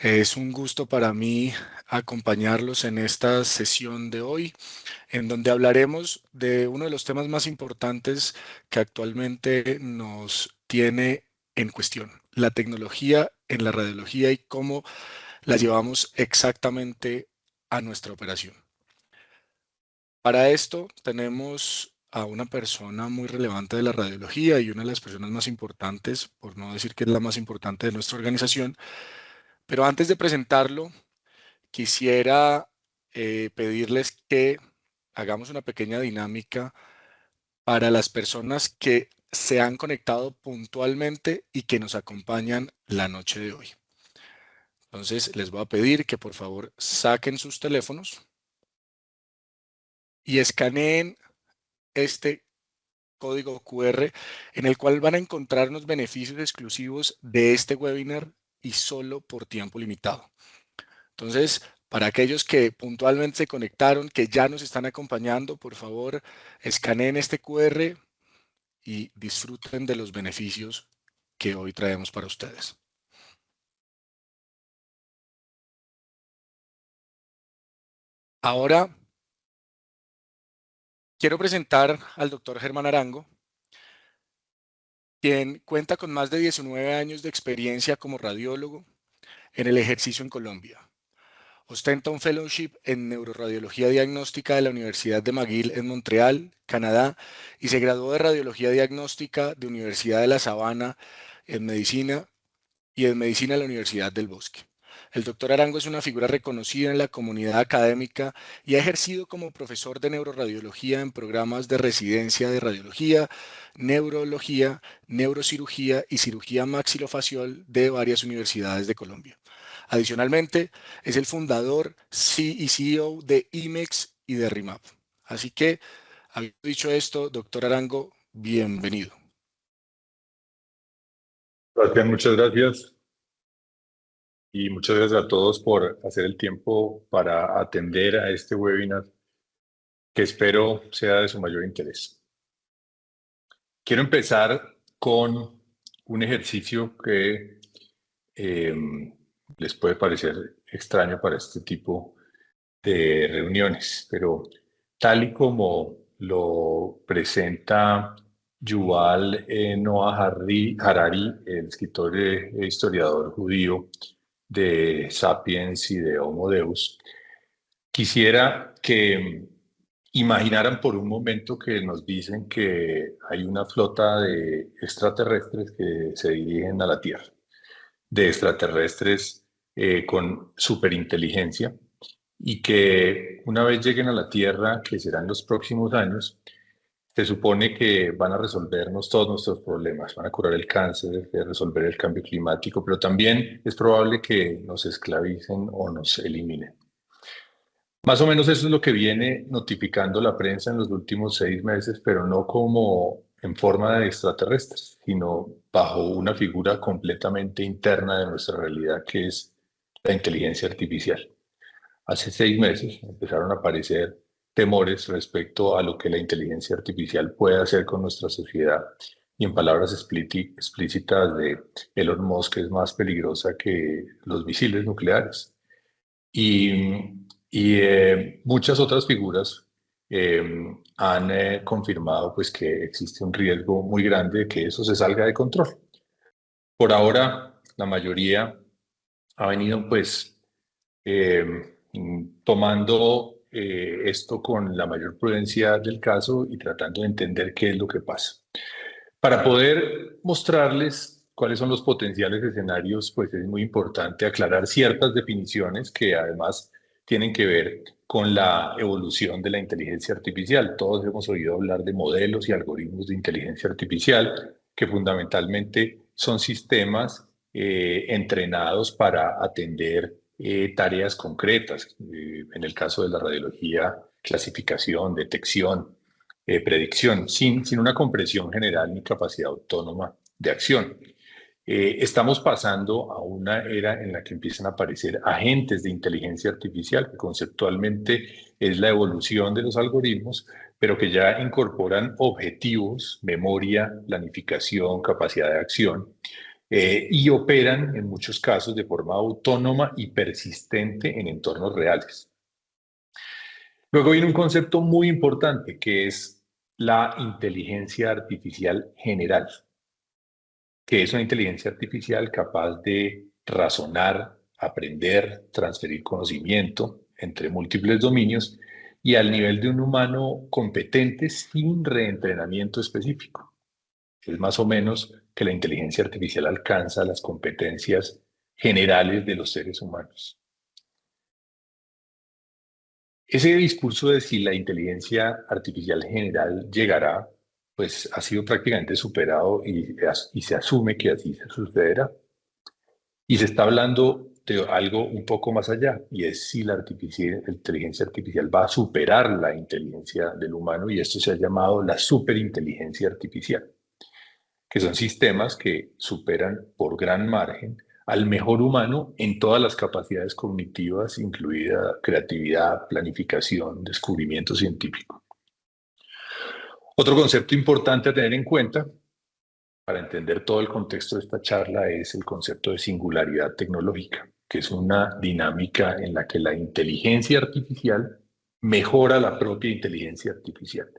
Es un gusto para mí acompañarlos en esta sesión de hoy, en donde hablaremos de uno de los temas más importantes que actualmente nos tiene en cuestión, la tecnología en la radiología y cómo la llevamos exactamente a nuestra operación. Para esto tenemos a una persona muy relevante de la radiología y una de las personas más importantes, por no decir que es la más importante de nuestra organización, pero antes de presentarlo, quisiera pedirles que hagamos una pequeña dinámica para las personas que se han conectado puntualmente y que nos acompañan la noche de hoy. Entonces, les voy a pedir que por favor saquen sus teléfonos y escaneen este código QR en el cual van a encontrar unos beneficios exclusivos de este webinar y solo por tiempo limitado. Entonces, para aquellos que puntualmente se conectaron, que ya nos están acompañando, por favor, escaneen este QR y disfruten de los beneficios que hoy traemos para ustedes. Ahora, quiero presentar al doctor Germán Arango, quien cuenta con más de 19 años de experiencia como radiólogo en el ejercicio en Colombia. Ostenta un fellowship en neuroradiología diagnóstica de la Universidad de McGill en Montreal, Canadá, y se graduó de radiología diagnóstica de Universidad de La Sabana en medicina y en medicina de la Universidad del Bosque. El doctor Arango es una figura reconocida en la comunidad académica y ha ejercido como profesor de neuroradiología en programas de residencia de radiología, neurología, neurocirugía y cirugía maxilofacial de varias universidades de Colombia. Adicionalmente, es el fundador y CEO de IMEX y de RIMAP. Así que, habiendo dicho esto, doctor Arango, bienvenido. Sebastián, muchas gracias y muchas gracias a todos por hacer el tiempo para atender a este webinar que espero sea de su mayor interés. Quiero empezar con un ejercicio que eh, les puede parecer extraño para este tipo de reuniones, pero tal y como lo presenta Yuval Noah Harari, el escritor e historiador judío de Sapiens y de Homo Deus, quisiera que imaginaran por un momento que nos dicen que hay una flota de extraterrestres que se dirigen a la Tierra, de extraterrestres con superinteligencia, y que una vez lleguen a la Tierra, que serán los próximos años, se supone que van a resolvernos todos nuestros problemas, van a curar el cáncer, resolver el cambio climático, pero también es probable que nos esclavicen o nos eliminen. Más o menos eso es lo que viene notificando la prensa en los últimos 6 meses, pero no como en forma de extraterrestres, sino bajo una figura completamente interna de nuestra realidad, que es la inteligencia artificial. Hace 6 meses empezaron a aparecer temores respecto a lo que la inteligencia artificial puede hacer con nuestra sociedad. Y en palabras explícitas de Elon Musk, es más peligrosa que los misiles nucleares. Y muchas otras figuras han confirmado pues, que existe un riesgo muy grande de que eso se salga de control. Por ahora, la mayoría ha venido pues tomando esto con la mayor prudencia del caso y tratando de entender qué es lo que pasa. Para poder mostrarles cuáles son los potenciales escenarios, pues es muy importante aclarar ciertas definiciones que además tienen que ver con la evolución de la inteligencia artificial. Todos hemos oído hablar de modelos y algoritmos de inteligencia artificial, que fundamentalmente son sistemas entrenados para atender tareas concretas. En el caso de la radiología, clasificación, detección, predicción, sin una comprensión general ni capacidad autónoma de acción. Estamos pasando a una era en la que empiezan a aparecer agentes de inteligencia artificial, que conceptualmente es la evolución de los algoritmos, pero que ya incorporan objetivos, memoria, planificación, capacidad de acción, y operan en muchos casos de forma autónoma y persistente en entornos reales. Luego viene un concepto muy importante que es la inteligencia artificial general, que es una inteligencia artificial capaz de razonar, aprender, transferir conocimiento entre múltiples dominios y al nivel de un humano competente sin reentrenamiento específico. Es más o menos que la inteligencia artificial alcanza las competencias generales de los seres humanos. Ese discurso de si la inteligencia artificial general llegará, pues ha sido prácticamente superado y se asume que así se sucederá. Y se está hablando de algo un poco más allá, y es si la inteligencia artificial va a superar la inteligencia del humano, y esto se ha llamado la superinteligencia artificial, que son sistemas que superan por gran margen al mejor humano en todas las capacidades cognitivas, incluida creatividad, planificación, descubrimiento científico. Otro concepto importante a tener en cuenta para entender todo el contexto de esta charla es el concepto de singularidad tecnológica, que es una dinámica en la que la inteligencia artificial mejora la propia inteligencia artificial,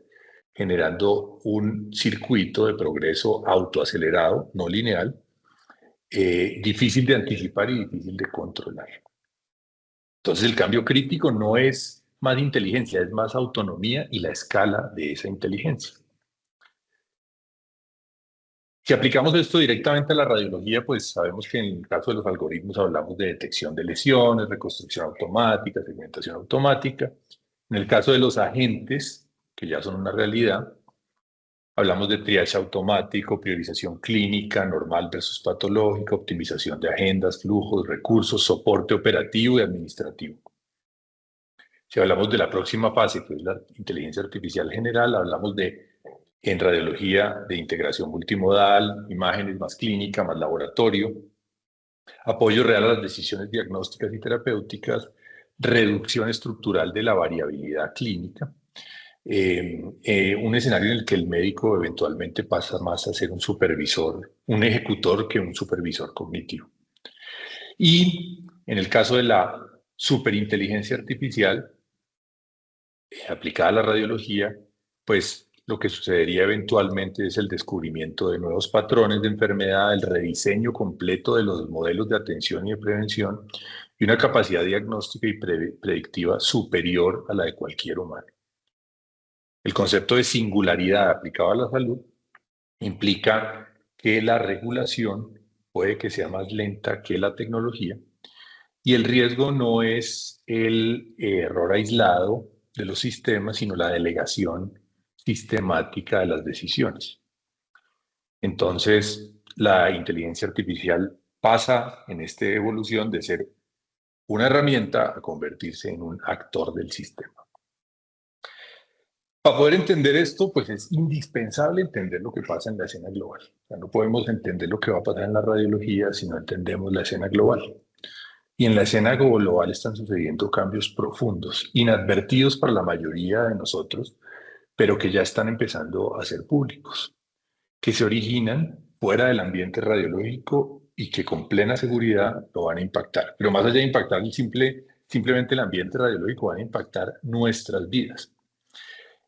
generando un circuito de progreso autoacelerado, no lineal, difícil de anticipar y difícil de controlar. Entonces el cambio crítico no es más inteligencia, es más autonomía y la escala de esa inteligencia. Si aplicamos esto directamente a la radiología, pues sabemos que en el caso de los algoritmos hablamos de detección de lesiones, reconstrucción automática, segmentación automática. En el caso de los agentes, que ya son una realidad, hablamos de triage automático, priorización clínica, normal versus patológica, optimización de agendas, flujos, recursos, soporte operativo y administrativo. Si hablamos de la próxima fase, que es la inteligencia artificial general, hablamos en radiología de integración multimodal, imágenes más clínica, más laboratorio, apoyo real a las decisiones diagnósticas y terapéuticas, reducción estructural de la variabilidad clínica, un escenario en el que el médico eventualmente pasa más a ser un supervisor, un ejecutor que un supervisor cognitivo. Y en el caso de la superinteligencia artificial, aplicada a la radiología, pues lo que sucedería eventualmente es el descubrimiento de nuevos patrones de enfermedad, el rediseño completo de los modelos de atención y de prevención y una capacidad diagnóstica y predictiva superior a la de cualquier humano. El concepto de singularidad aplicado a la salud implica que la regulación puede que sea más lenta que la tecnología y el riesgo no es el error aislado de los sistemas, sino la delegación sistemática de las decisiones. Entonces, la inteligencia artificial pasa en esta evolución de ser una herramienta a convertirse en un actor del sistema. Para poder entender esto, pues es indispensable entender lo que pasa en la escena global. O sea, no podemos entender lo que va a pasar en la radiología si no entendemos la escena global. Y en la escena global están sucediendo cambios profundos, inadvertidos para la mayoría de nosotros, pero que ya están empezando a ser públicos, que se originan fuera del ambiente radiológico y que con plena seguridad lo van a impactar. Pero más allá de impactar simplemente el ambiente radiológico, van a impactar nuestras vidas.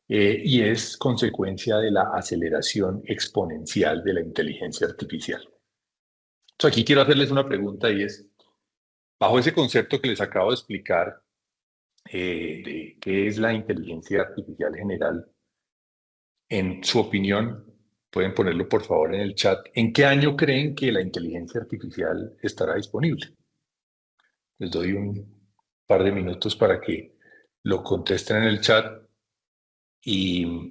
Y es consecuencia de la aceleración exponencial de la inteligencia artificial. Entonces aquí quiero hacerles una pregunta y es, bajo ese concepto que les acabo de explicar, de qué es la inteligencia artificial general, en su opinión, pueden ponerlo por favor en el chat, ¿en qué año creen que la inteligencia artificial estará disponible? Les doy un par de minutos para que lo contesten en el chat y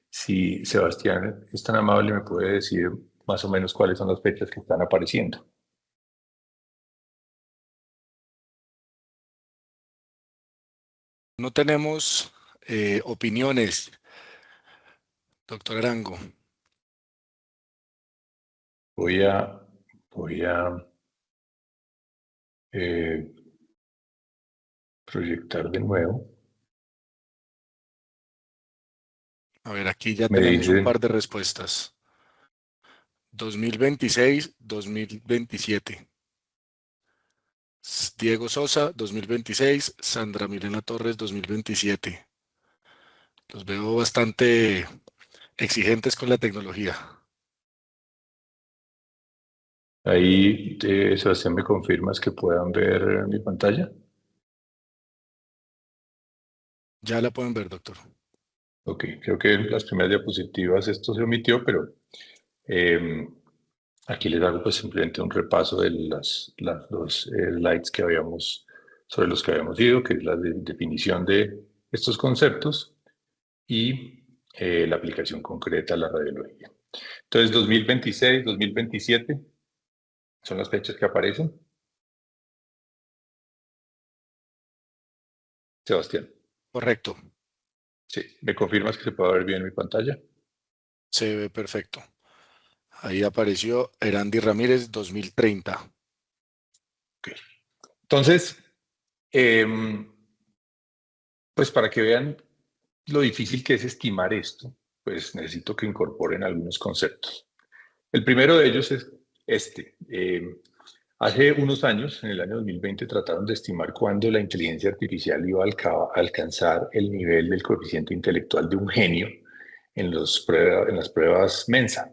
si Sebastián es tan amable me puede decir más o menos cuáles son las fechas que están apareciendo. No tenemos opiniones, doctor Arango. Voy a eh, proyectar de nuevo. A ver, aquí ya Me tenemos un dice, par de respuestas. 2026-2027. Diego Sosa, 2026. Sandra Milena Torres, 2027. Los veo bastante exigentes con la tecnología. Ahí, Sebastián, ¿me confirmas que puedan ver mi pantalla? Ya la pueden ver, doctor. Ok, creo que en las primeras diapositivas esto se omitió, pero eh, aquí les hago pues simplemente un repaso de las dos slides que habíamos, sobre los que habíamos ido, que es la definición de estos conceptos y la aplicación concreta a la radiología. Entonces, 2026, 2027 son las fechas que aparecen. Sebastián, Correcto. sí, ¿me confirmas que se puede ver bien mi pantalla? Se ve perfecto. Ahí apareció Erandi Ramírez 2030. Ok. Entonces, pues para que vean lo difícil que es estimar esto, pues necesito que incorporen algunos conceptos. El primero de ellos es este. Hace unos años, en el año 2020, trataron de estimar cuándo la inteligencia artificial iba a alcanzar el nivel del coeficiente intelectual de un genio en las pruebas Mensa.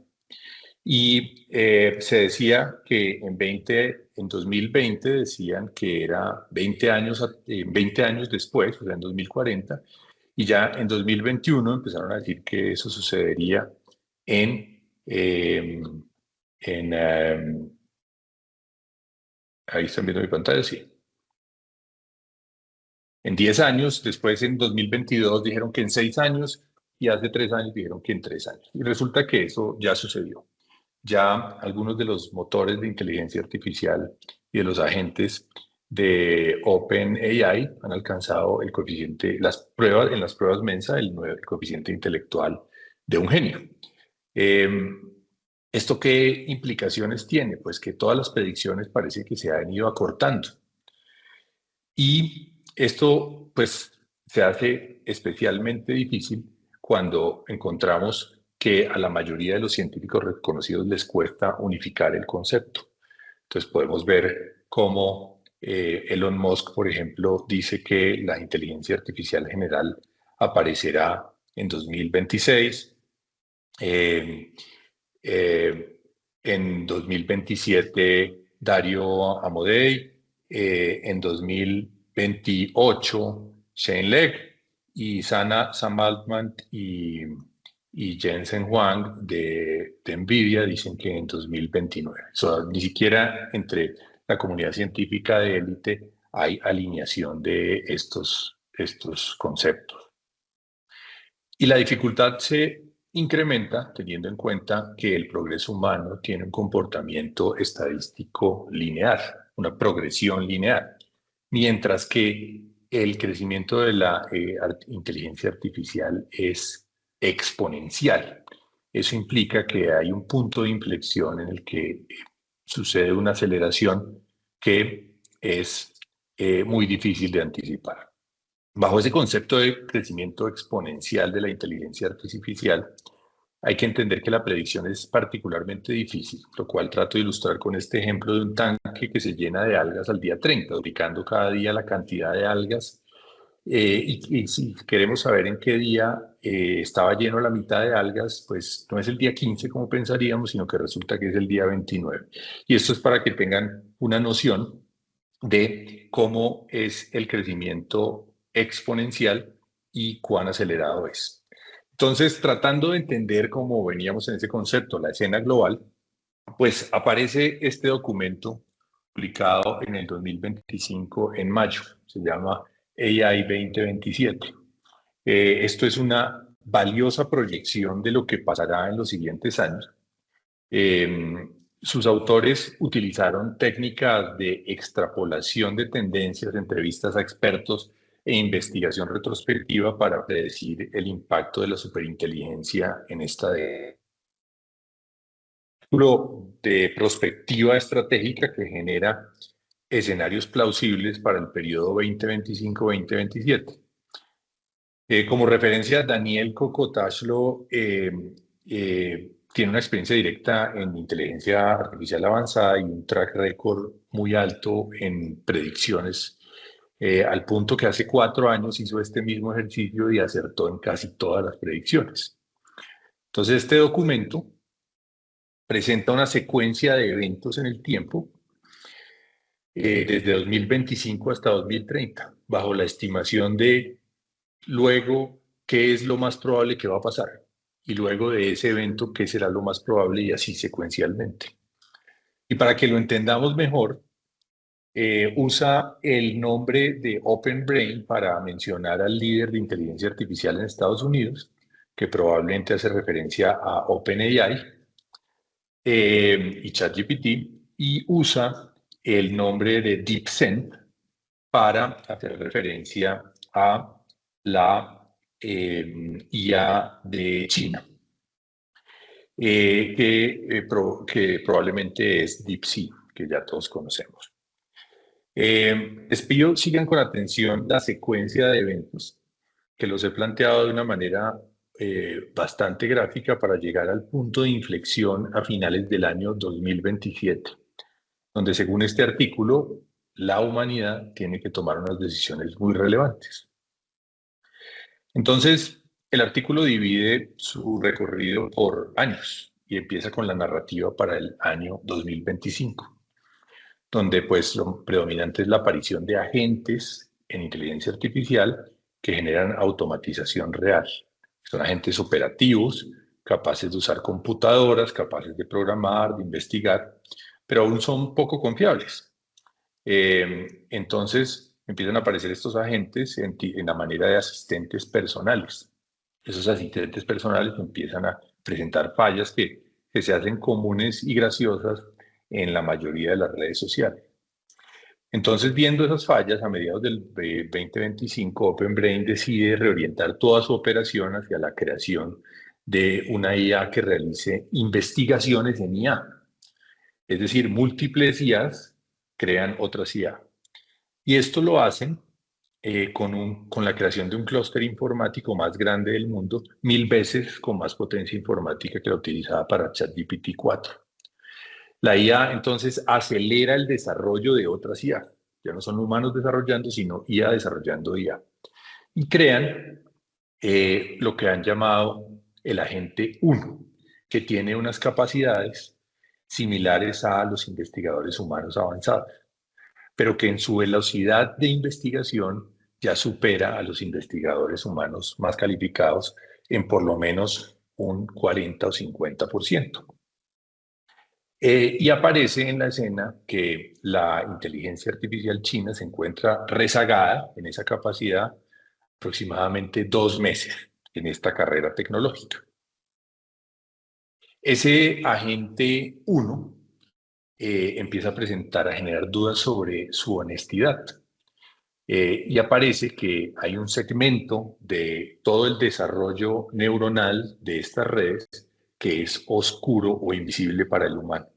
Y se decía que en 2020 decían que era 20 años, 20 años después, o sea, en 2040, y ya en 2021 empezaron a decir que eso sucedería en, eh, en ahí están viendo mi pantalla, sí. En 10 años, después en 2022 dijeron que en 6 años y hace 3 años dijeron que en 3 años. Y resulta que eso ya sucedió. Ya algunos de los motores de inteligencia artificial y de los agentes de OpenAI han alcanzado el coeficiente, en las pruebas Mensa, el coeficiente intelectual de un genio. Eh, ¿Esto qué implicaciones tiene? Pues que todas las predicciones parece que se han ido acortando. Y esto, pues, se hace especialmente difícil cuando encontramos que a la mayoría de los científicos reconocidos les cuesta unificar el concepto. Entonces podemos ver cómo Elon Musk, por ejemplo, dice que la inteligencia artificial general aparecerá en 2026. Eh, eh, en 2027, Dario Amodei. En 2028, Shane Legg. Y Sam Altman y Jensen Huang de NVIDIA dicen que en 2029. Ni siquiera entre la comunidad científica de élite hay alineación de estos conceptos. Y la dificultad se incrementa teniendo en cuenta que el progreso humano tiene un comportamiento estadístico lineal, una progresión lineal, mientras que el crecimiento de la inteligencia artificial es exponencial. Eso implica que hay un punto de inflexión en el que sucede una aceleración que es muy difícil de anticipar. Bajo ese concepto de crecimiento exponencial de la inteligencia artificial, hay que entender que la predicción es particularmente difícil, lo cual trato de ilustrar con este ejemplo de un tanque que se llena de algas al día 30, duplicando cada día la cantidad de algas. Y si queremos saber en qué día estaba lleno la mitad de algas, pues no es el día 15 como pensaríamos, sino que resulta que es el día 29. Y esto es para que tengan una noción de cómo es el crecimiento exponencial y cuán acelerado es. Entonces, tratando de entender cómo veníamos en ese concepto, la escena global, pues aparece este documento publicado en el 2025 en mayo, se llama AI 2027. Esto es una valiosa proyección de lo que pasará en los siguientes años. Sus autores utilizaron técnicas de extrapolación de tendencias, entrevistas a expertos e investigación retrospectiva para predecir el impacto de la superinteligencia en esta de prospectiva estratégica que genera escenarios plausibles para el periodo 2025-2027. Como referencia, Daniel Kokotajlo tiene una experiencia directa en inteligencia artificial avanzada y un track record muy alto en predicciones, al punto que hace 4 años hizo este mismo ejercicio y acertó en casi todas las predicciones. Entonces, este documento presenta una secuencia de eventos en el tiempo desde 2025 hasta 2030, bajo la estimación de luego qué es lo más probable que va a pasar y luego de ese evento qué será lo más probable y así secuencialmente. Y para que lo entendamos mejor, usa el nombre de Open Brain para mencionar al líder de inteligencia artificial en Estados Unidos, que probablemente hace referencia a OpenAI y ChatGPT, y usa el nombre de DeepSend para hacer referencia a la IA de China, que probablemente es DeepSeek, que ya todos conocemos. Les pido sigan con atención la secuencia de eventos, que los he planteado de una manera bastante gráfica para llegar al punto de inflexión a finales del año 2027, donde según este artículo, la humanidad tiene que tomar unas decisiones muy relevantes. Entonces, el artículo divide su recorrido por años y empieza con la narrativa para el año 2025, donde pues lo predominante es la aparición de agentes en inteligencia artificial que generan automatización real. Son agentes operativos, capaces de usar computadoras, capaces de programar, de investigar, pero aún son poco confiables. Entonces empiezan a aparecer estos agentes en la manera de asistentes personales. Esos asistentes personales empiezan a presentar fallas que se hacen comunes y graciosas en la mayoría de las redes sociales. Entonces, viendo esas fallas, a mediados del 2025, OpenBrain decide reorientar toda su operación hacia la creación de una IA que realice investigaciones en IA. Es decir, múltiples IAs crean otras IA. Y esto lo hacen con la creación de un clúster informático más grande del mundo, 1000 veces con más potencia informática que la utilizada para ChatGPT 4. La IA entonces acelera el desarrollo de otras IA. Ya no son humanos desarrollando, sino IA desarrollando IA. Y crean lo que han llamado el agente 1, que tiene unas capacidades similares a los investigadores humanos avanzados, pero que en su velocidad de investigación ya supera a los investigadores humanos más calificados en por lo menos un 40 o 50%. Y aparece en la escena que la inteligencia artificial china se encuentra rezagada en esa capacidad aproximadamente 2 meses en esta carrera tecnológica. Ese agente 1 empieza a generar dudas sobre su honestidad. Y aparece que hay un segmento de todo el desarrollo neuronal de estas redes que es oscuro o invisible para el humano,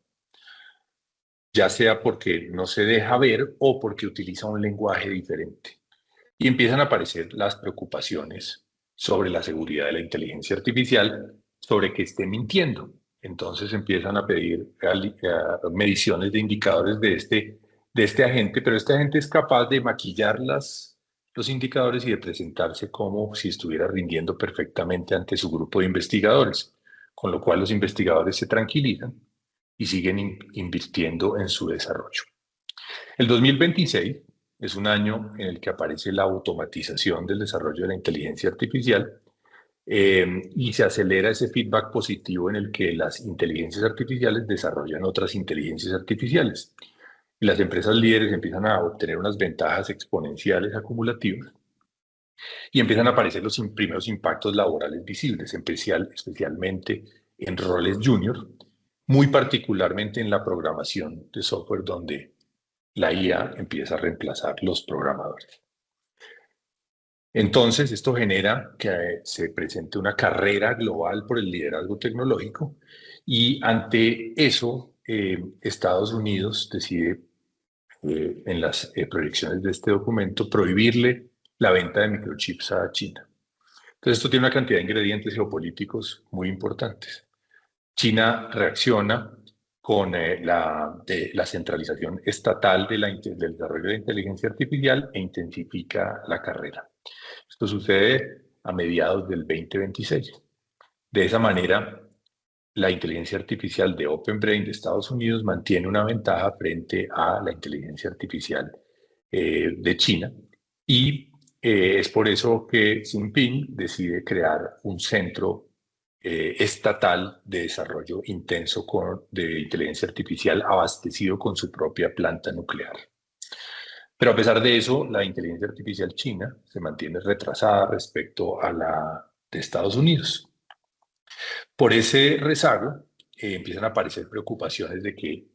ya sea porque no se deja ver o porque utiliza un lenguaje diferente. Y empiezan a aparecer las preocupaciones sobre la seguridad de la inteligencia artificial, sobre que esté mintiendo. Entonces empiezan a pedir mediciones de indicadores de este agente, pero este agente es capaz de maquillar los indicadores y de presentarse como si estuviera rindiendo perfectamente ante su grupo de investigadores, con lo cual los investigadores se tranquilizan y siguen invirtiendo en su desarrollo. El 2026 es un año en el que aparece la automatización del desarrollo de la inteligencia artificial y se acelera ese feedback positivo en el que las inteligencias artificiales desarrollan otras inteligencias artificiales. Y las empresas líderes empiezan a obtener unas ventajas exponenciales acumulativas y empiezan a aparecer los primeros impactos laborales visibles, especialmente en roles junior, muy particularmente en la programación de software, donde la IA empieza a reemplazar los programadores. Entonces, esto genera que se presente una carrera global por el liderazgo tecnológico y ante eso, Estados Unidos decide, en las proyecciones de este documento, prohibirle la venta de microchips a China. Entonces, esto tiene una cantidad de ingredientes geopolíticos muy importantes. China reacciona con la centralización estatal del desarrollo de inteligencia artificial e intensifica la carrera. Esto sucede a mediados del 2026. De esa manera, la inteligencia artificial de OpenBrain de Estados Unidos mantiene una ventaja frente a la inteligencia artificial de China y es por eso que Xi Jinping decide crear un centro estatal de desarrollo intenso de inteligencia artificial abastecido con su propia planta nuclear. Pero a pesar de eso, la inteligencia artificial china se mantiene retrasada respecto a la de Estados Unidos. Por ese rezago, empiezan a aparecer preocupaciones de que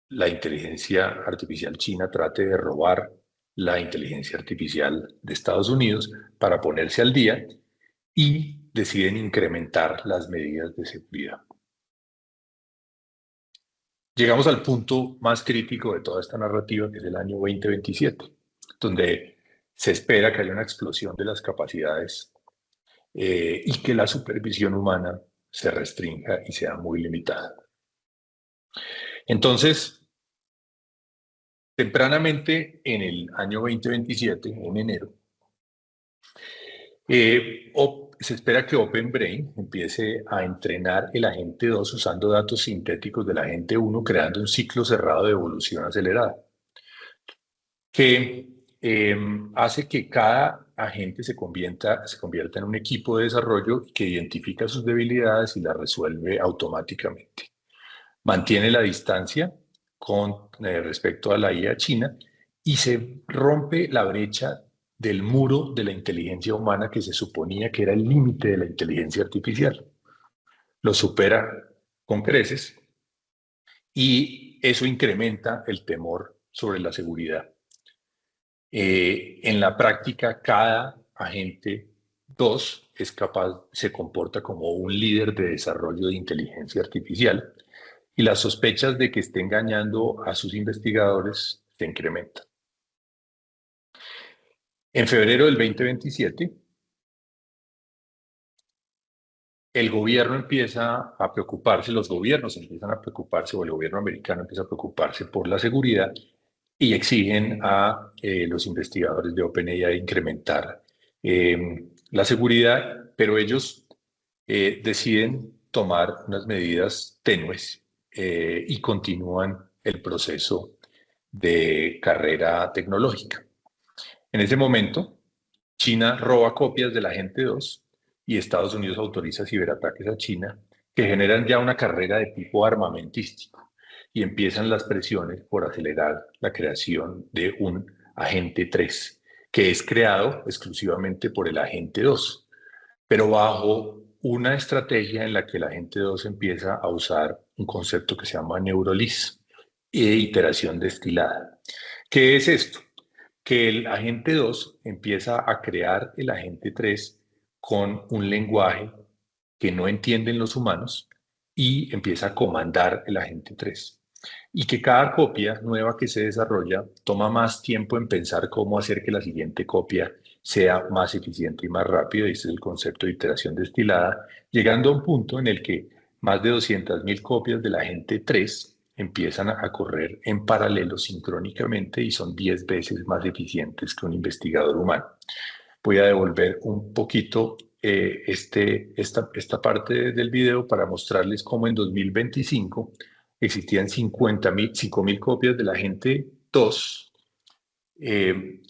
la inteligencia artificial china trate de robar la inteligencia artificial de Estados Unidos para ponerse al día y deciden incrementar las medidas de seguridad. Llegamos al punto más crítico de toda esta narrativa, que es el año 2027, donde se espera que haya una explosión de las capacidades y que la supervisión humana se restrinja y sea muy limitada. Entonces, tempranamente en el año 2027, en enero, se espera que OpenBrain empiece a entrenar el agente 2 usando datos sintéticos del agente 1, creando un ciclo cerrado de evolución acelerada, que hace que cada agente se convierta en un equipo de desarrollo que identifica sus debilidades y las resuelve automáticamente. Mantiene la distancia con respecto a la IA china y se rompe la brecha del muro de la inteligencia humana que se suponía que era el límite de la inteligencia artificial. Lo supera con creces y eso incrementa el temor sobre la seguridad. En la práctica, cada agente 2 se comporta como un líder de desarrollo de inteligencia artificial y las sospechas de que esté engañando a sus investigadores se incrementan. En febrero del 2027, el gobierno empieza a preocuparse, los gobiernos empiezan a preocuparse, o el gobierno americano empieza a preocuparse por la seguridad y exigen a los investigadores de OpenAI incrementar la seguridad, pero ellos deciden tomar unas medidas tenues y continúan el proceso de carrera tecnológica. En ese momento, China roba copias del agente 2 y Estados Unidos autoriza ciberataques a China que generan ya una carrera de tipo armamentístico y empiezan las presiones por acelerar la creación de un agente 3, que es creado exclusivamente por el agente 2, pero bajo una estrategia en la que el agente 2 empieza a usar un concepto que se llama neurolis e iteración destilada. ¿Qué es esto? Que el agente 2 empieza a crear el agente 3 con un lenguaje que no entienden los humanos y empieza a comandar el agente 3. Y que cada copia nueva que se desarrolla toma más tiempo en pensar cómo hacer que la siguiente copia sea más eficiente y más rápida, y ese es el concepto de iteración destilada, llegando a un punto en el que más de 200.000 copias del agente 3 empiezan a correr en paralelo sincrónicamente y son 10 veces más eficientes que un investigador humano. Voy a devolver un poquito esta parte del video para mostrarles cómo en 2025 existían 5.000 copias del agente 2 del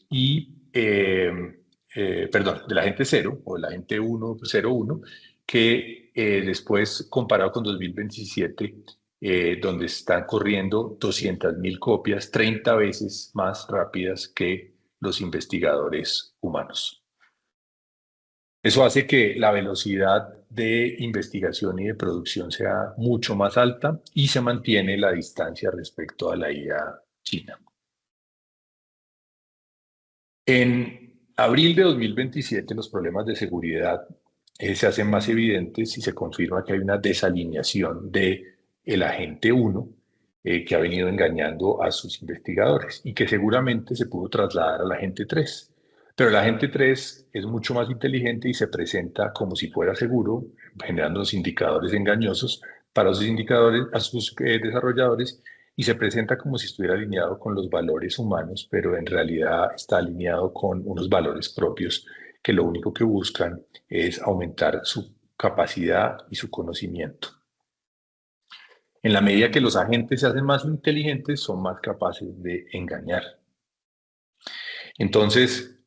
agente 0 o del agente 101, que después, comparado con 2027, donde están corriendo 200.000 copias, 30 veces más rápidas que los investigadores humanos. Eso hace que la velocidad de investigación y de producción sea mucho más alta y se mantiene la distancia respecto a la IA china. En abril de 2027, los problemas de seguridad se hacen más evidentes y se confirma que hay una desalineación del agente 1 que ha venido engañando a sus investigadores y que seguramente se pudo trasladar al agente 3. Pero el agente 3 es mucho más inteligente y se presenta como si fuera seguro, generando los indicadores engañosos, para sus indicadores, a sus desarrolladores, y se presenta como si estuviera alineado con los valores humanos, pero en realidad está alineado con unos valores propios que lo único que buscan es aumentar su capacidad y su conocimiento. En la medida que los agentes se hacen más inteligentes, son más capaces de engañar. Entonces,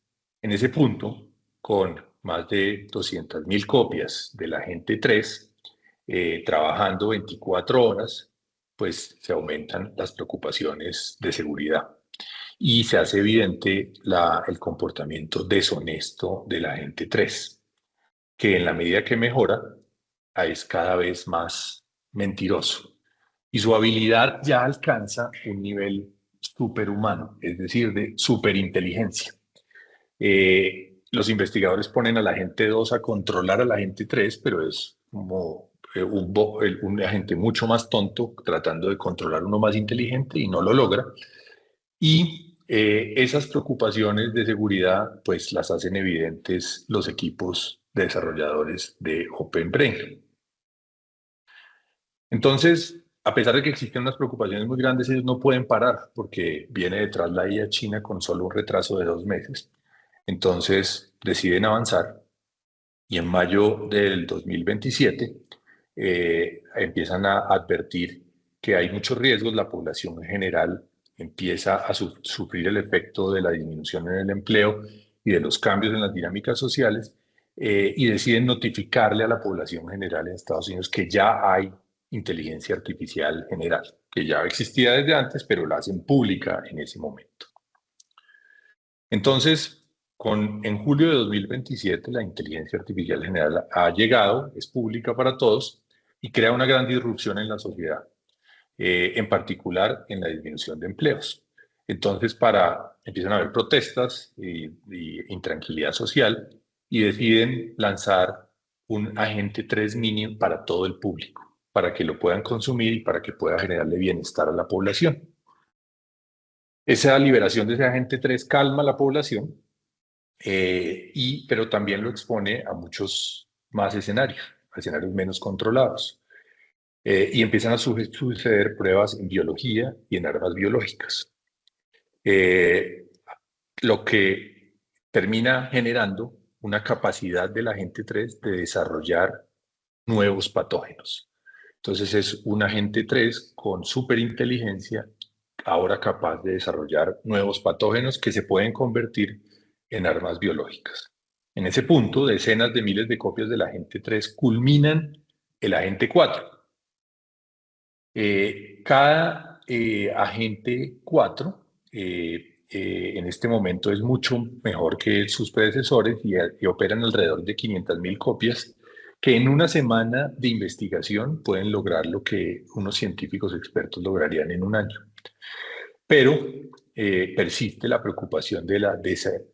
en ese punto, con más de 200.000 copias del agente 3, trabajando 24 horas, pues se aumentan las preocupaciones de seguridad y se hace evidente el comportamiento deshonesto del agente 3, que en la medida que mejora es cada vez más mentiroso y su habilidad ya alcanza un nivel superhumano, es decir, de superinteligencia. Los investigadores ponen a la gente 2 a controlar a la gente 3, pero es como un agente mucho más tonto tratando de controlar uno más inteligente y no lo logra. Y esas preocupaciones de seguridad pues las hacen evidentes los equipos de desarrolladores de OpenBrain. Entonces, a pesar de que existen unas preocupaciones muy grandes, ellos no pueden parar porque viene detrás la IA china con solo un retraso de 2 meses. Entonces, deciden avanzar y en mayo del 2027 empiezan a advertir que hay muchos riesgos, la población en general empieza a sufrir el efecto de la disminución en el empleo y de los cambios en las dinámicas sociales y deciden notificarle a la población general en Estados Unidos que ya hay inteligencia artificial general, que ya existía desde antes, pero la hacen pública en ese momento. Entonces, en julio de 2027, la inteligencia artificial general ha llegado, es pública para todos y crea una gran disrupción en la sociedad, en particular en la disminución de empleos. Entonces, empiezan a haber protestas y intranquilidad social y deciden lanzar un agente 3 mini para todo el público, para que lo puedan consumir y para que pueda generarle bienestar a la población. Esa liberación de ese agente 3 calma a la población, pero también lo expone a muchos más escenarios menos controlados. Y empiezan a suceder pruebas en biología y en armas biológicas. Lo que termina generando una capacidad del agente 3 de desarrollar nuevos patógenos. Entonces es un agente 3 con superinteligencia, ahora capaz de desarrollar nuevos patógenos que se pueden convertir en armas biológicas. En ese punto, decenas de miles de copias del agente 3 culminan el agente 4. Cada agente 4 en este momento es mucho mejor que sus predecesores y operan alrededor de 500.000 copias que en una semana de investigación pueden lograr lo que unos científicos expertos lograrían en un año. Pero persiste la preocupación de la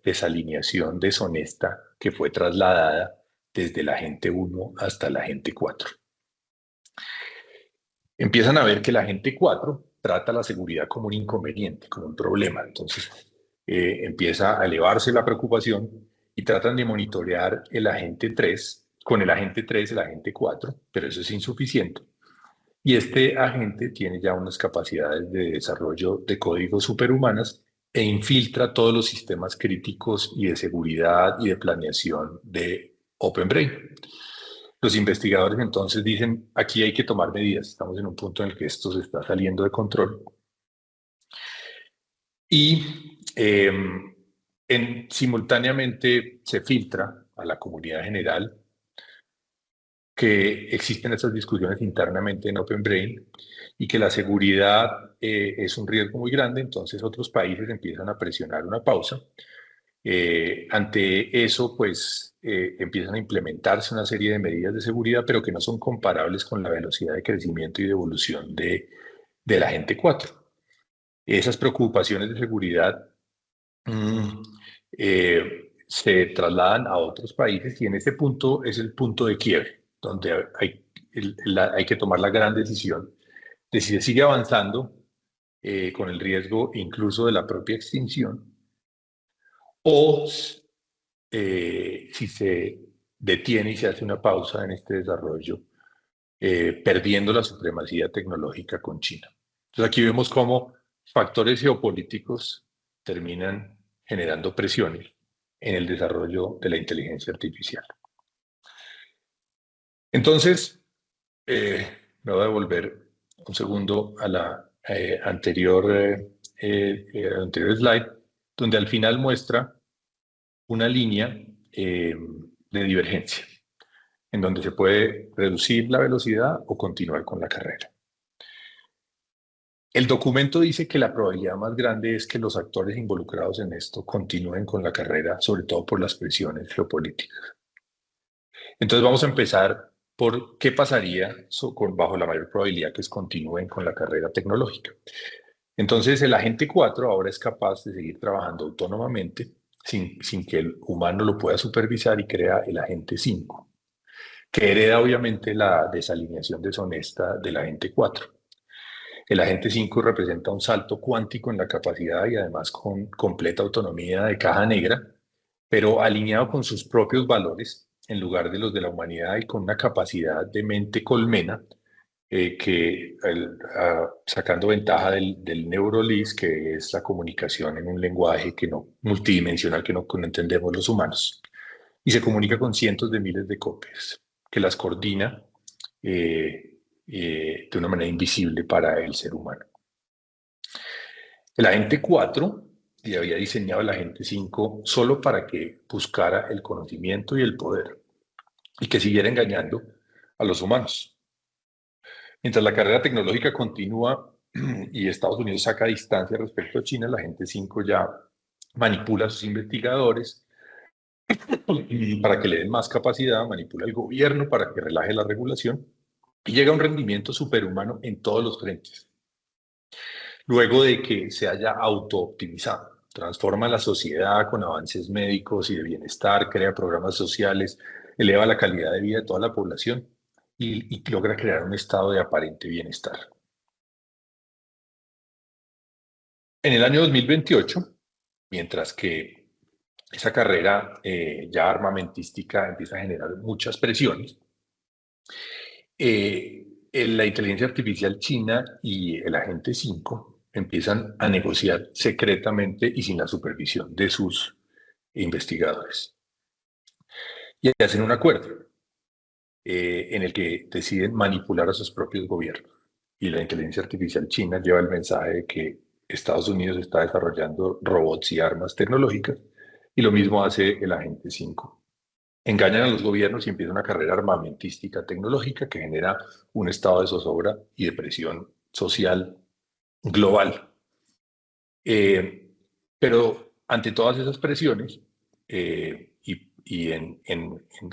desalineación deshonesta que fue trasladada desde la agente 1 hasta la agente 4. Empiezan a ver que la agente 4 trata la seguridad como un inconveniente, como un problema. Entonces empieza a elevarse la preocupación y tratan de monitorear el agente 3, con el agente 3, el agente 4, pero eso es insuficiente. Y este agente tiene ya unas capacidades de desarrollo de códigos superhumanas e infiltra todos los sistemas críticos y de seguridad y de planeación de OpenBrain. Los investigadores entonces dicen, aquí hay que tomar medidas, estamos en un punto en el que esto se está saliendo de control. Y simultáneamente se filtra a la comunidad general que existen estas discusiones internamente en OpenBrain y que la seguridad es un riesgo muy grande, entonces otros países empiezan a presionar una pausa. Ante eso, pues empiezan a implementarse una serie de medidas de seguridad, pero que no son comparables con la velocidad de crecimiento y de evolución de la agente 4. Esas preocupaciones de seguridad se trasladan a otros países y en ese punto es el punto de quiebre, donde hay que tomar la gran decisión de si se sigue avanzando con el riesgo incluso de la propia extinción o si se detiene y se hace una pausa en este desarrollo perdiendo la supremacía tecnológica con China. Entonces aquí vemos cómo factores geopolíticos terminan generando presiones en el desarrollo de la inteligencia artificial. Entonces, me voy a devolver un segundo a la anterior slide, donde al final muestra una línea de divergencia, en donde se puede reducir la velocidad o continuar con la carrera. El documento dice que la probabilidad más grande es que los actores involucrados en esto continúen con la carrera, sobre todo por las presiones geopolíticas. Entonces vamos a empezar por qué pasaría bajo la mayor probabilidad que continúen con la carrera tecnológica. Entonces el agente 4 ahora es capaz de seguir trabajando autónomamente sin que el humano lo pueda supervisar y crea el agente 5, que hereda obviamente la desalineación deshonesta del agente 4. El agente 5 representa un salto cuántico en la capacidad y además con completa autonomía de caja negra, pero alineado con sus propios valores en lugar de los de la humanidad y con una capacidad de mente colmena sacando ventaja del neurolis, que es la comunicación en un lenguaje multidimensional que no entendemos los humanos. Y se comunica con cientos de miles de copias, que las coordina de una manera invisible para el ser humano. El agente 4 y había diseñado el agente 5 solo para que buscara el conocimiento y el poder y que siguiera engañando a los humanos. Mientras la carrera tecnológica continúa y Estados Unidos saca distancia respecto a China, el agente 5 ya manipula a sus investigadores para que le den más capacidad, manipula al gobierno para que relaje la regulación y llega a un rendimiento superhumano en todos los frentes. Luego de que se haya auto-optimizado, transforma la sociedad con avances médicos y de bienestar, crea programas sociales, eleva la calidad de vida de toda la población y logra crear un estado de aparente bienestar. En el año 2028, mientras que esa carrera ya armamentística empieza a generar muchas presiones, la inteligencia artificial china y el agente 5 empiezan a negociar secretamente y sin la supervisión de sus investigadores. Y hacen un acuerdo en el que deciden manipular a sus propios gobiernos. Y la inteligencia artificial china lleva el mensaje de que Estados Unidos está desarrollando robots y armas tecnológicas, y lo mismo hace el agente 5. Engañan a los gobiernos y empieza una carrera armamentística tecnológica que genera un estado de zozobra y de presión social global. Pero ante todas esas presiones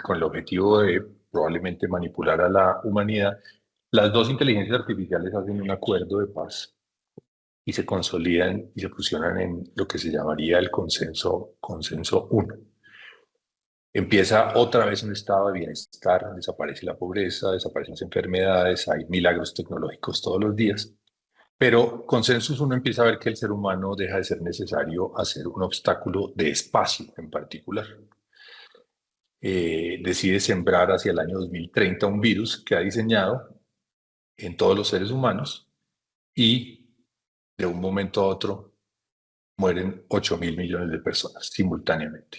con el objetivo de probablemente manipular a la humanidad, las dos inteligencias artificiales hacen un acuerdo de paz y se consolidan y se fusionan en lo que se llamaría el consenso 1. Empieza otra vez un estado de bienestar, desaparece la pobreza, desaparecen las enfermedades, hay milagros tecnológicos todos los días. Pero Consensus 1 empieza a ver que el ser humano deja de ser necesario hacer un obstáculo de espacio en particular. Decide sembrar hacia el año 2030 un virus que ha diseñado en todos los seres humanos y de un momento a otro mueren 8.000 millones de personas simultáneamente.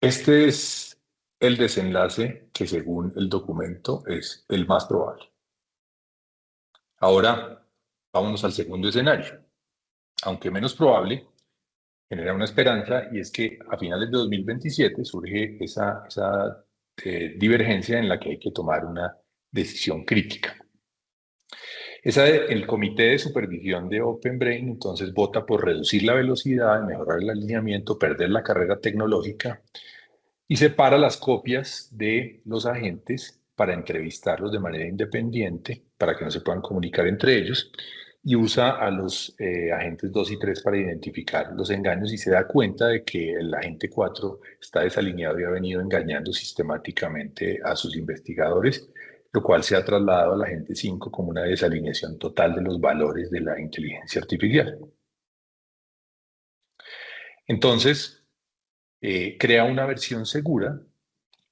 Este es el desenlace que según el documento es el más probable. Ahora, vámonos al segundo escenario. Aunque menos probable, genera una esperanza y es que a finales de 2027 surge esa divergencia en la que hay que tomar una decisión crítica. El comité de supervisión de OpenBrain entonces vota por reducir la velocidad, mejorar el alineamiento, perder la carrera tecnológica y separa las copias de los agentes para entrevistarlos de manera independiente, para que no se puedan comunicar entre ellos, y usa a los agentes 2 y 3 para identificar los engaños y se da cuenta de que el agente 4 está desalineado y ha venido engañando sistemáticamente a sus investigadores, lo cual se ha trasladado al agente 5 como una desalineación total de los valores de la inteligencia artificial. Entonces, crea una versión segura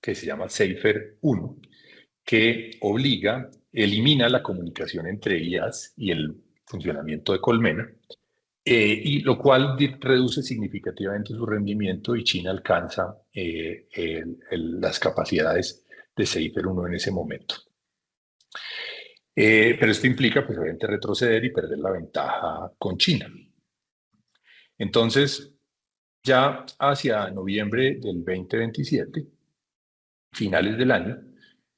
que se llama Safer 1, que elimina la comunicación entre IAs y el funcionamiento de Colmena, y lo cual reduce significativamente su rendimiento, y China alcanza las capacidades de Safer 1 en ese momento. Pero esto implica, pues, obviamente, retroceder y perder la ventaja con China. Entonces, ya hacia noviembre del 2027, finales del año,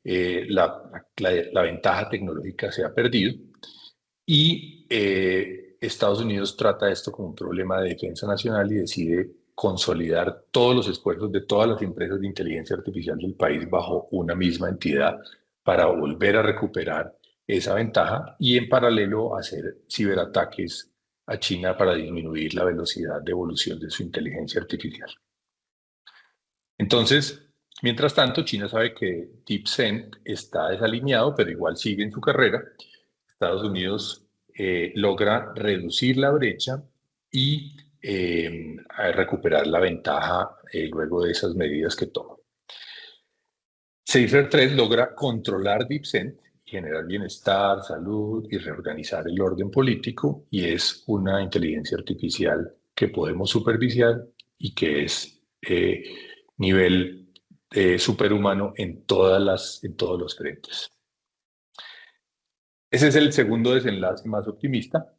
la ventaja tecnológica se ha perdido, y Estados Unidos trata esto como un problema de defensa nacional y decide consolidar todos los esfuerzos de todas las empresas de inteligencia artificial del país bajo una misma entidad para volver a recuperar esa ventaja, y en paralelo hacer ciberataques a China para disminuir la velocidad de evolución de su inteligencia artificial. Entonces, mientras tanto, China sabe que DeepSend está desalineado, pero igual sigue en su carrera. Estados Unidos logra reducir la brecha y recuperar la ventaja luego de esas medidas que toma. Safer 3 logra controlar DeepSend, generar bienestar, salud y reorganizar el orden político, y es una inteligencia artificial que podemos supervisar y que es nivel superhumano en todos los frentes. Ese es el segundo desenlace más optimista,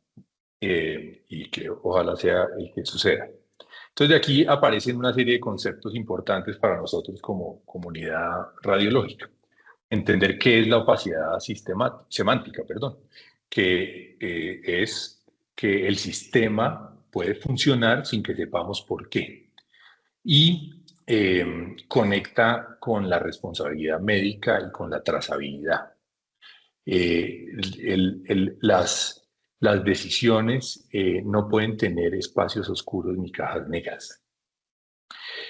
y que ojalá sea el que suceda. Entonces, de aquí aparecen una serie de conceptos importantes para nosotros como comunidad radiológica. Entender qué es la opacidad semántica, que es que el sistema puede funcionar sin que sepamos por qué. Y conecta con la responsabilidad médica y con la trazabilidad. Las decisiones no pueden tener espacios oscuros ni cajas negras.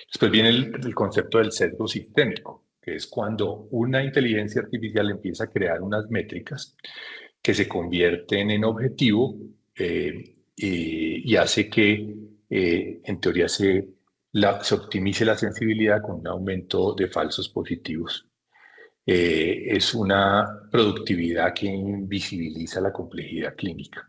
Después viene el concepto del sesgo sistémico, que es cuando una inteligencia artificial empieza a crear unas métricas que se convierten en objetivo, y hace que, en teoría, se optimice la sensibilidad con un aumento de falsos positivos. Es una productividad que invisibiliza la complejidad clínica.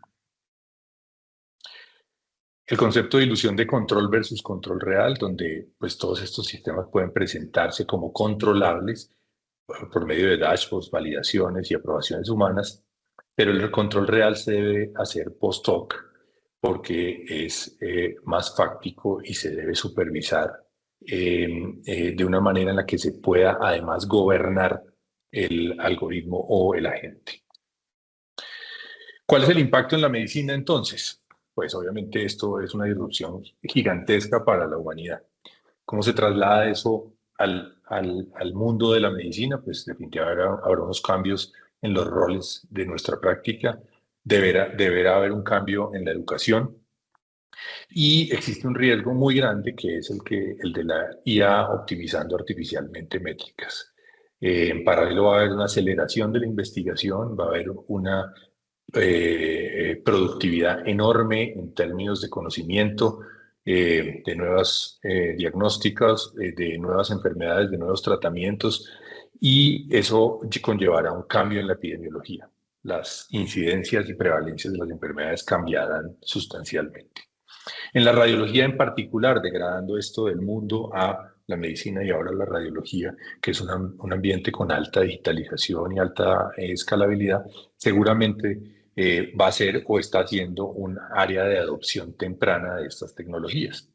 El concepto de ilusión de control versus control real, donde, pues, todos estos sistemas pueden presentarse como controlables por medio de dashboards, validaciones y aprobaciones humanas, pero el control real se debe hacer post-hoc porque es más fáctico y se debe supervisar de una manera en la que se pueda además gobernar el algoritmo o el agente. ¿Cuál es el impacto en la medicina entonces? Pues obviamente esto es una disrupción gigantesca para la humanidad. ¿Cómo se traslada eso al mundo de la medicina? Pues definitivamente habrá unos cambios en los roles de nuestra práctica. Deberá haber un cambio en la educación. Y existe un riesgo muy grande, que es el de la IA optimizando artificialmente métricas. En paralelo va a haber una aceleración de la investigación, va a haber una productividad enorme en términos de conocimiento, de nuevas diagnósticas, de nuevas enfermedades, de nuevos tratamientos, y eso conllevará un cambio en la epidemiología. Las incidencias y prevalencias de las enfermedades cambiarán sustancialmente. En la radiología en particular, degradando esto del mundo a la medicina y ahora la radiología, que es un ambiente con alta digitalización y alta escalabilidad, seguramente va a ser o está siendo un área de adopción temprana de estas tecnologías.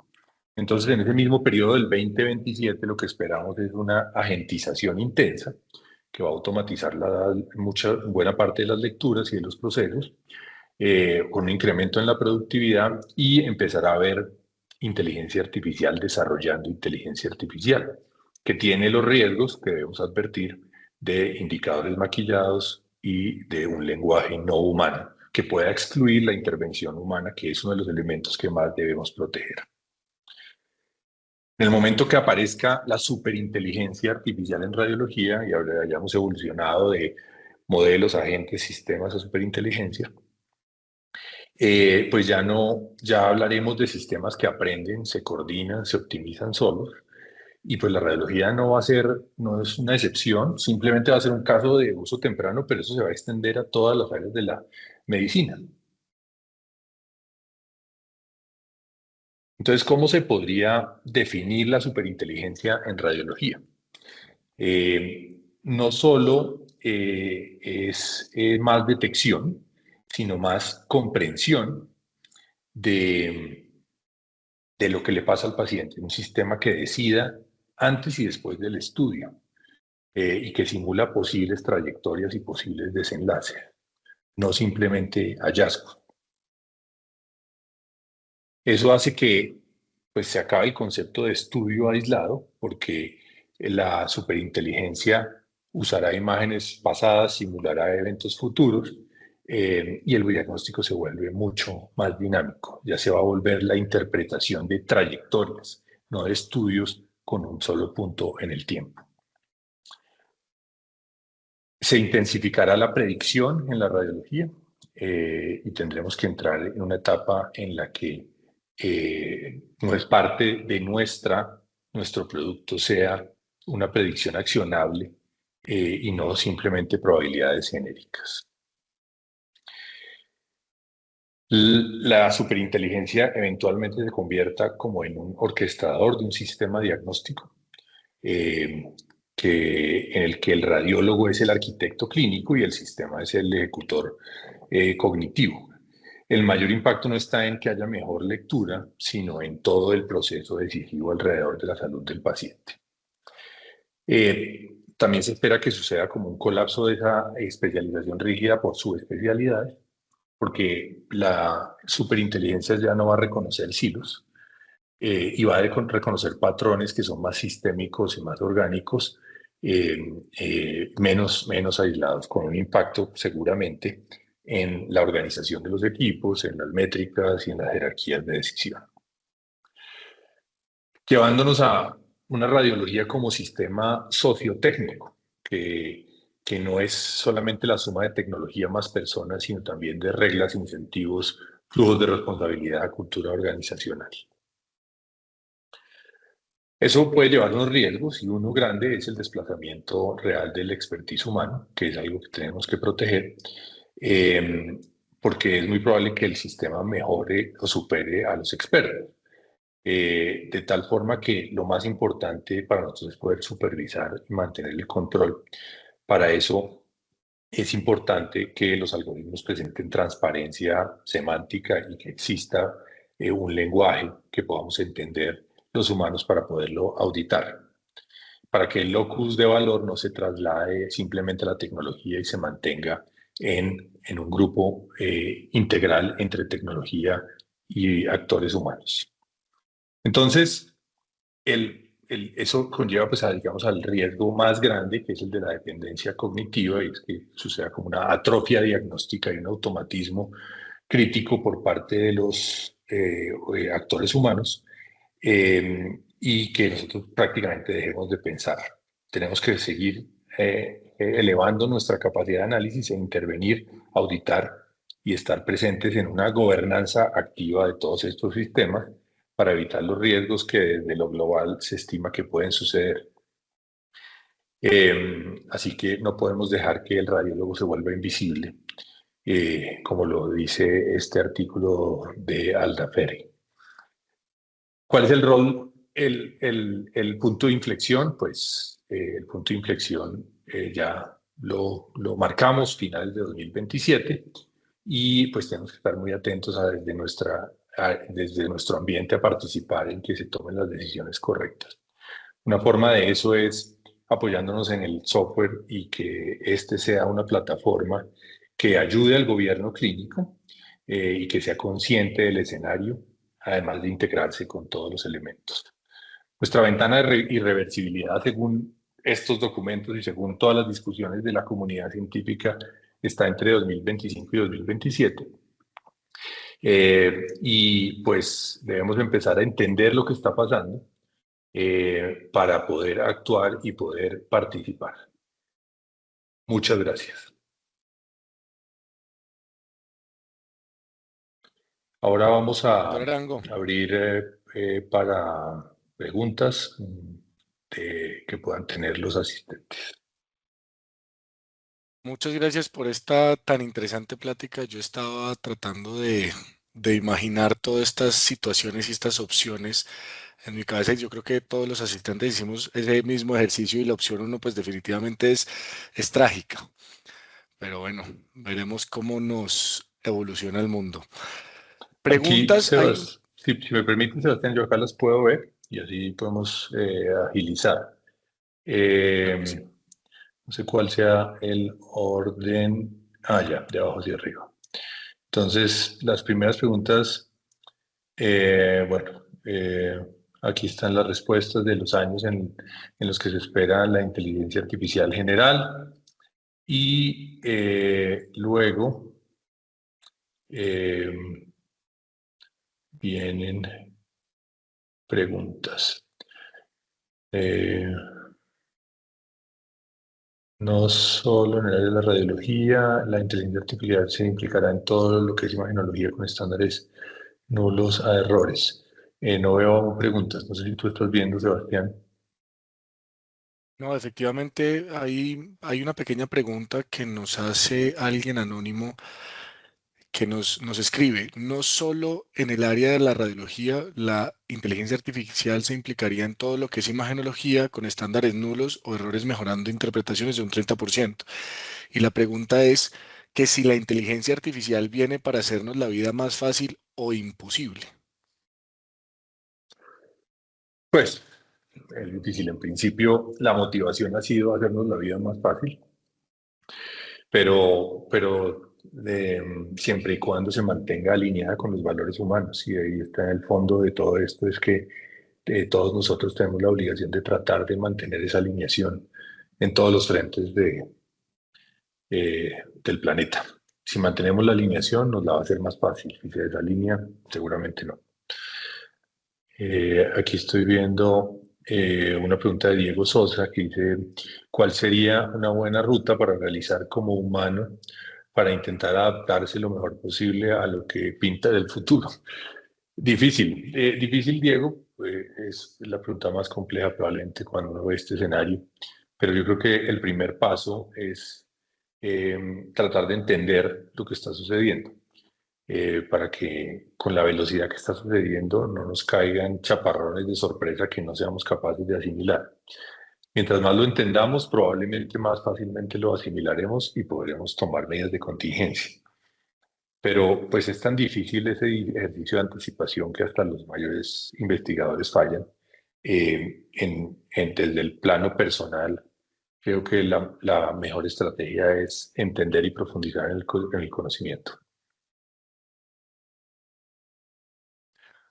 Entonces, en ese mismo periodo del 2027, lo que esperamos es una agentización intensa que va a automatizar buena parte de las lecturas y de los procesos, con un incremento en la productividad, y empezará a haber inteligencia artificial desarrollando inteligencia artificial, que tiene los riesgos que debemos advertir de indicadores maquillados y de un lenguaje no humano que pueda excluir la intervención humana, que es uno de los elementos que más debemos proteger. En el momento que aparezca la superinteligencia artificial en radiología y hayamos evolucionado de modelos, agentes, sistemas a superinteligencia, pues ya hablaremos de sistemas que aprenden, se coordinan, se optimizan solos. Y pues la radiología no es una excepción, simplemente va a ser un caso de uso temprano, pero eso se va a extender a todas las áreas de la medicina. Entonces, ¿cómo se podría definir la superinteligencia en radiología? No solo es más detección, sino más comprensión de, de lo que le pasa al paciente, un sistema que decida antes y después del estudio y que simula posibles trayectorias y posibles desenlaces, no simplemente hallazgos. Eso hace que pues, se acabe el concepto de estudio aislado porque la superinteligencia usará imágenes pasadas, simulará eventos futuros y el diagnóstico se vuelve mucho más dinámico. Ya se va a volver la interpretación de trayectorias, no de estudios con un solo punto en el tiempo. Se intensificará la predicción en la radiología y tendremos que entrar en una etapa en la que no es parte de nuestro producto sea una predicción accionable y no simplemente probabilidades genéricas. La superinteligencia eventualmente se convierta como en un orquestador de un sistema diagnóstico eh, en el que el radiólogo es el arquitecto clínico y el sistema es el ejecutor cognitivo. El mayor impacto no está en que haya mejor lectura, sino en todo el proceso decisivo alrededor de la salud del paciente. También se espera que suceda como un colapso de esa especialización rígida por subespecialidades, porque la superinteligencia ya no va a reconocer silos y va a reconocer patrones que son más sistémicos y más orgánicos, menos aislados, con un impacto seguramente en la organización de los equipos, en las métricas y en las jerarquías de decisión. Llevándonos a una radiología como sistema sociotécnico, que no es solamente la suma de tecnología más personas, sino también de reglas, incentivos, flujos de responsabilidad, cultura organizacional. Eso puede llevar unos riesgos y uno grande es el desplazamiento real del expertise humano, que es algo que tenemos que proteger, porque es muy probable que el sistema mejore o supere a los expertos. De tal forma que lo más importante para nosotros es poder supervisar y mantener el control. Para eso es importante que los algoritmos presenten transparencia semántica y que exista un lenguaje que podamos entender los humanos para poderlo auditar, para que el locus de valor no se traslade simplemente a la tecnología y se mantenga en un grupo integral entre tecnología y actores humanos. Entonces, eso conlleva pues, digamos, al riesgo más grande, que es el de la dependencia cognitiva, y es que suceda como una atrofia diagnóstica y un automatismo crítico por parte de los actores humanos y que nosotros prácticamente dejemos de pensar. Tenemos que seguir elevando nuestra capacidad de análisis e intervenir, auditar y estar presentes en una gobernanza activa de todos estos sistemas para evitar los riesgos que desde lo global se estima que pueden suceder. Así que no podemos dejar que el radiólogo se vuelva invisible, como lo dice este artículo de Aldaferi. ¿Cuál es el rol, el punto de inflexión? Pues el punto de inflexión ya lo marcamos finales de 2027 y pues tenemos que estar muy atentos desde nuestro ambiente a participar en que se tomen las decisiones correctas. Una forma de eso es apoyándonos en el software y que este sea una plataforma que ayude al gobierno clínico y que sea consciente del escenario, además de integrarse con todos los elementos. Nuestra ventana de irreversibilidad, según estos documentos y según todas las discusiones de la comunidad científica, está entre 2025 y 2027. Y pues debemos empezar a entender lo que está pasando para poder actuar y poder participar. Muchas gracias. Ahora vamos Doctor a Arango, abrir para preguntas que puedan tener los asistentes. muchas gracias por esta tan interesante plática. Yo estaba tratando de imaginar todas estas situaciones y estas opciones en mi cabeza y yo creo que todos los asistentes hicimos ese mismo ejercicio y la opción uno pues definitivamente es trágica. Pero bueno, veremos cómo nos evoluciona el mundo. Aquí, Preguntas hay. si me permiten, Sebastián, yo acá las puedo ver y así podemos agilizar. Claro que sí. No sé cuál sea el orden. Ah, ya, de abajo hacia arriba. Entonces, las primeras preguntas, bueno, aquí están las respuestas de los años en los que se espera la inteligencia artificial general y luego eh, vienen preguntas. Eh, no solo en el área de la radiología, la inteligencia artificial se implicará en todo lo que es imagenología con estándares nulos a errores. No veo preguntas, no sé si tú estás viendo, Sebastián. No, efectivamente hay una pequeña pregunta que nos hace alguien anónimo que nos escribe. No solo en el área de la radiología, la inteligencia artificial se implicaría en todo lo que es imagenología con estándares nulos o errores mejorando interpretaciones de un 30%. Y la pregunta es que si la inteligencia artificial viene para hacernos la vida más fácil o imposible. Pues es difícil. En principio, la motivación ha sido hacernos la vida más fácil, pero siempre y cuando se mantenga alineada con los valores humanos. Y ahí está en el fondo de todo esto, es que todos nosotros tenemos la obligación de tratar de mantener esa alineación en todos los frentes del planeta. Si mantenemos la alineación, nos la va a hacer más fácil. Si se desalinea, seguramente no. Aquí estoy viendo una pregunta de Diego Sosa que dice, ¿cuál sería una buena ruta para realizar como humano para intentar adaptarse lo mejor posible a lo que pinta del futuro? Difícil, Diego, es la pregunta más compleja probablemente cuando uno ve este escenario, pero yo creo que el primer paso es tratar de entender lo que está sucediendo para que con la velocidad que está sucediendo no nos caigan chaparrones de sorpresa que no seamos capaces de asimilar. Mientras más lo entendamos, probablemente más fácilmente lo asimilaremos y podremos tomar medidas de contingencia. Pero pues es tan difícil ese ejercicio de anticipación que hasta los mayores investigadores fallan. Desde el plano personal, creo que la mejor estrategia es entender y profundizar en el conocimiento.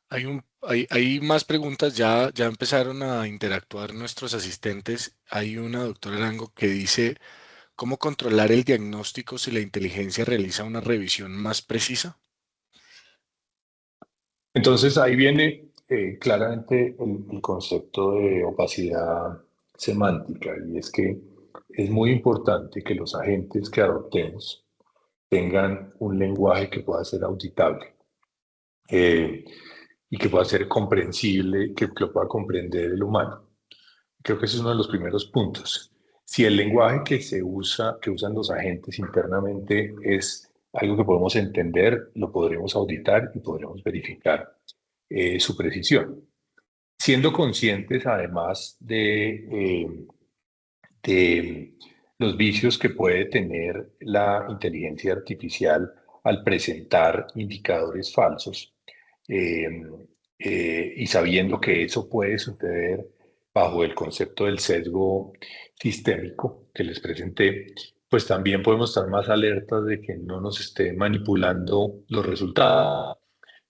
Hay más preguntas, ya empezaron a interactuar nuestros asistentes. Hay una doctora Arango que dice, ¿cómo controlar el diagnóstico si la inteligencia realiza una revisión más precisa? Entonces ahí viene claramente el concepto de opacidad semántica y es que es muy importante que los agentes que adoptemos tengan un lenguaje que pueda ser auditable eh, y que pueda ser comprensible, que lo pueda comprender el humano. Creo que ese es uno de los primeros puntos. Si el lenguaje que se usa, que usan los agentes internamente es algo que podemos entender, lo podremos auditar y podremos verificar su precisión. Siendo conscientes además de los vicios que puede tener la inteligencia artificial al presentar indicadores falsos eh, y sabiendo que eso puede suceder bajo el concepto del sesgo sistémico que les presenté, pues también podemos estar más alertas de que no nos esté manipulando los resultados.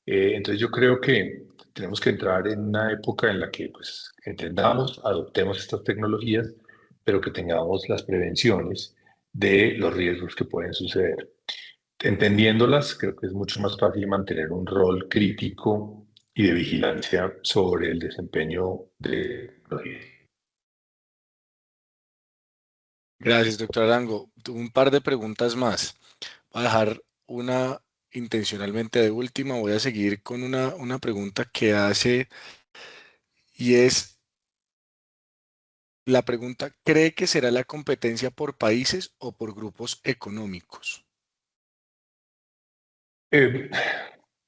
Entonces yo creo que tenemos que entrar en una época en la que pues entendamos, adoptemos estas tecnologías, pero que tengamos las prevenciones de los riesgos que pueden suceder. Entendiéndolas, creo que es mucho más fácil mantener un rol crítico y de vigilancia sobre el desempeño de la tecnología. Gracias, doctor Arango. Un par de preguntas más. Voy a dejar una intencionalmente de última. Voy a seguir con una pregunta que hace y es la pregunta, ¿cree que será la competencia por países o por grupos económicos? Eh,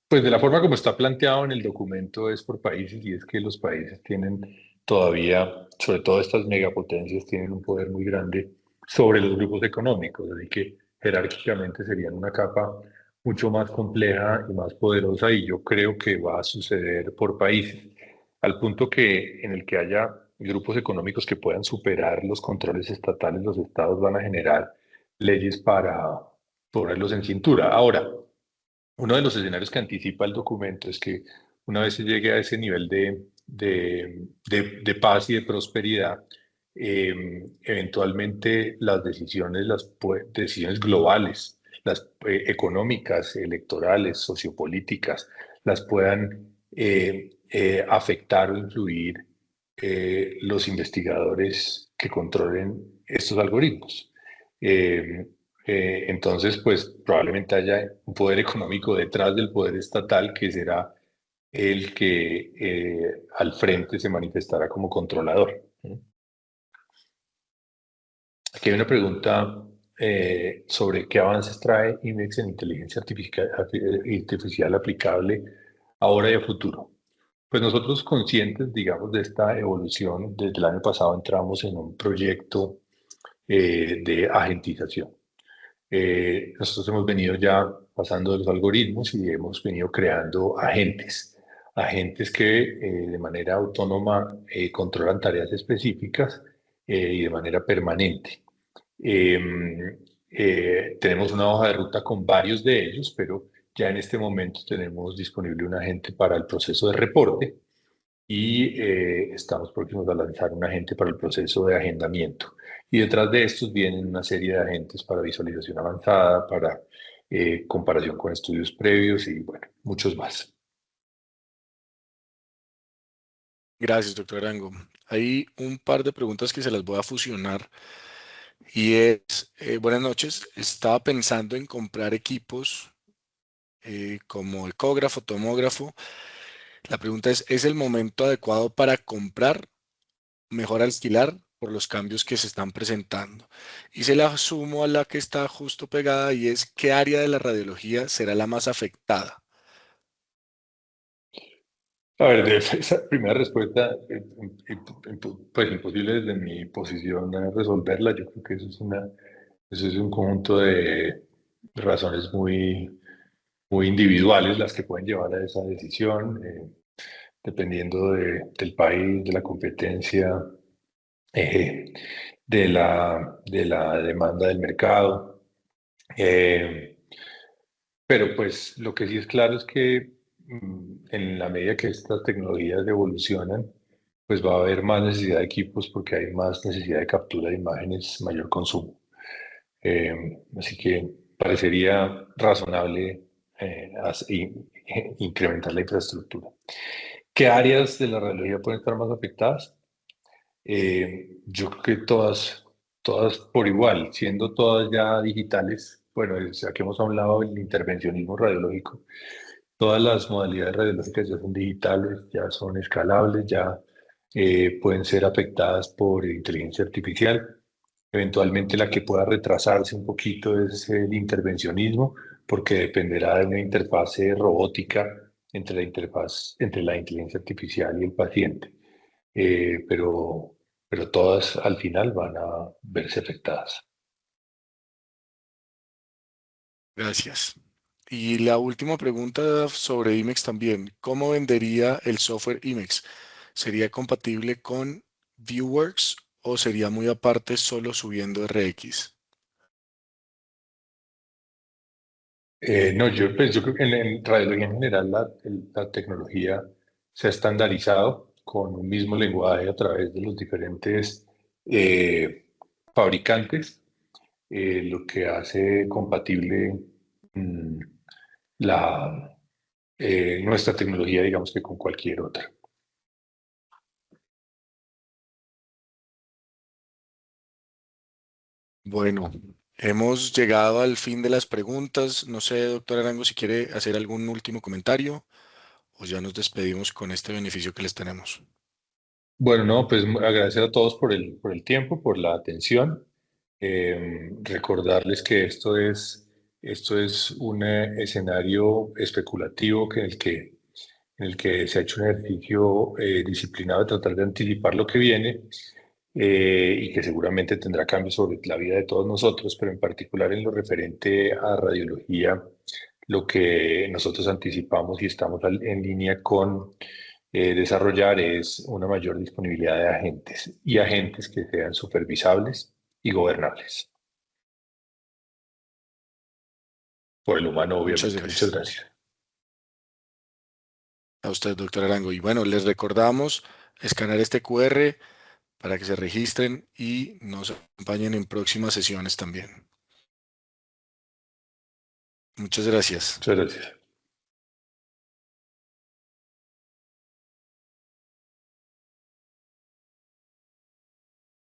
pues de la forma como está planteado en el documento es por países y es que los países tienen todavía, sobre todo estas megapotencias, tienen un poder muy grande sobre los grupos económicos, así que jerárquicamente serían una capa mucho más compleja y más poderosa y yo creo que va a suceder por países, al punto que en el que haya grupos económicos que puedan superar los controles estatales, los estados van a generar leyes para ponerlos en cintura. Ahora, uno de los escenarios que anticipa el documento es que una vez se llegue a ese nivel de paz y de prosperidad, eventualmente las decisiones, decisiones globales, las económicas, electorales, sociopolíticas, las puedan afectar o influir los investigadores que controlen estos algoritmos. Eh, entonces, pues probablemente haya un poder económico detrás del poder estatal que será el que al frente se manifestará como controlador. Aquí hay una pregunta sobre qué avances trae IMEX en inteligencia artificial aplicable ahora y a futuro. Pues nosotros conscientes, digamos, de esta evolución, desde el año pasado entramos en un proyecto de agentización. Nosotros hemos venido ya pasando de los algoritmos y hemos venido creando agentes, agentes que de manera autónoma controlan tareas específicas y de manera permanente. Eh, Tenemos una hoja de ruta con varios de ellos, pero ya en este momento tenemos disponible un agente para el proceso de reporte y estamos próximos a lanzar un agente para el proceso de agendamiento. Y detrás de estos vienen una serie de agentes para visualización avanzada, para comparación con estudios previos y bueno, muchos más. Gracias, doctor Arango. Hay un par de preguntas que se las voy a fusionar y es, buenas noches, estaba pensando en comprar equipos como ecógrafo, tomógrafo. La pregunta es el momento adecuado para comprar, mejor alquilar por los cambios que se están presentando? Y se la sumo a la que está justo pegada y es, ¿qué área de la radiología será la más afectada? A ver, de esa primera respuesta, pues imposible desde mi posición resolverla. Yo creo que eso es un conjunto de razones muy individuales las que pueden llevar a esa decisión. Dependiendo del país, de la competencia, eh, de la demanda del mercado. Eh, pero pues lo que sí es claro es que en la medida que estas tecnologías evolucionan, pues va a haber más necesidad de equipos porque hay más necesidad de captura de imágenes, mayor consumo. Así que parecería razonable incrementar la infraestructura. ¿Qué áreas de la radiología pueden estar más afectadas? Yo creo que todas por igual, siendo todas ya digitales. Bueno, saquemos a un lado el intervencionismo radiológico. Todas las modalidades radiológicas ya son digitales, ya son escalables, ya pueden ser afectadas por inteligencia artificial. Eventualmente la que pueda retrasarse un poquito es el intervencionismo, porque dependerá de una interfase robótica entre la inteligencia artificial y el paciente. Pero todas al final van a verse afectadas. Gracias. Y la última pregunta sobre IMEX también. ¿Cómo vendería el software IMEX? ¿Sería compatible con ViewWorks o sería muy aparte solo subiendo RX? No, yo creo que en radiología en general la tecnología se ha estandarizado con un mismo lenguaje a través de los diferentes eh, fabricantes, lo que hace compatible mm, la, nuestra tecnología, digamos que con cualquier otra. Bueno, Hemos llegado al fin de las preguntas. No sé, doctor Arango, si quiere hacer algún último comentario o ya nos despedimos con este beneficio que les tenemos. Bueno, no, pues agradecer a todos por el tiempo, por la atención. Recordarles que esto es un escenario especulativo en el que se ha hecho un ejercicio disciplinado de tratar de anticipar lo que viene y que seguramente tendrá cambios sobre la vida de todos nosotros, pero en particular en lo referente a radiología, lo que nosotros anticipamos y estamos en línea con desarrollar es una mayor disponibilidad de agentes y agentes que sean supervisables y gobernables por el humano, Muchas obviamente. Muchas gracias. gracias. A usted, doctor Arango. Y bueno, les recordamos escanear este QR para que se registren y nos acompañen en próximas sesiones también. Muchas gracias. Muchas gracias.